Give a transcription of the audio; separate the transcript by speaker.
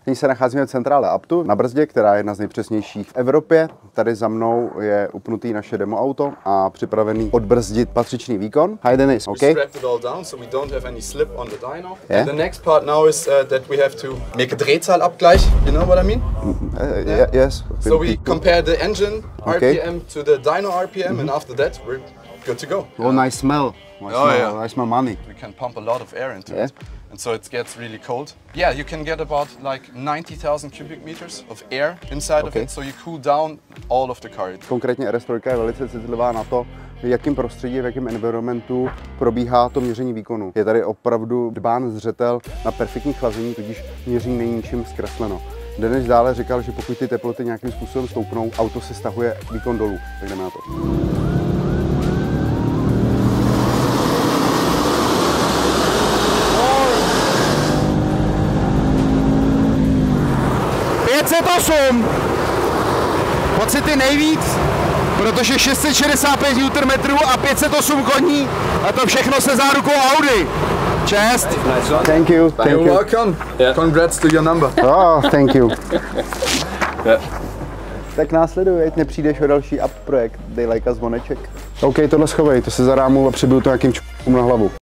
Speaker 1: Nyní se nacházíme v centrále Aptu na brzdě, která je jedna z nejpřesnějších v Evropě. Tady za mnou je upnutý naše demo auto a připravený odbrzdit patřičný výkon. Hi Denis, okay?
Speaker 2: We strapped it all down so we don't have any slip on the dyno. Yeah. And the next part now is that we have to make a Drehzahlabgleich. You know what I mean?
Speaker 1: Yes.
Speaker 2: So we compare the engine RPM to the dyno RPM, and after that we're good to go.
Speaker 1: Oh, nice smell. I smell money.
Speaker 2: We can pump a lot of air into it, and so it gets really cold. Yeah, you can get about like 90,000 cubic meters of air inside of it, so you cool down all of the car.
Speaker 1: Konkrétně RS3 je velice citlivá na to, v jakém prostředí, v jakém environmentu probíhá to měření výkonu. Je tady opravdu dbán zřetel na perfektní chlazení, tudíž měření není ničím zkresleno. Denis dále říkal, že pokud ty teploty nějakým způsobem stoupnou, auto se stahuje výkon dolů. Tak jdeme na to. Pocity nejvíc, protože 665 Nm a 508 koní a to všechno se zárukou Audi. Čest. Thank you.
Speaker 2: You're welcome. Yeah. Congrats to your number.
Speaker 1: Oh, thank you. Tak následuj, ať nepřijdeš o další projekt, dej like a zvoneček. OK, tohle schovej, to se zarámu a přibiju to nějakým čukům na hlavu.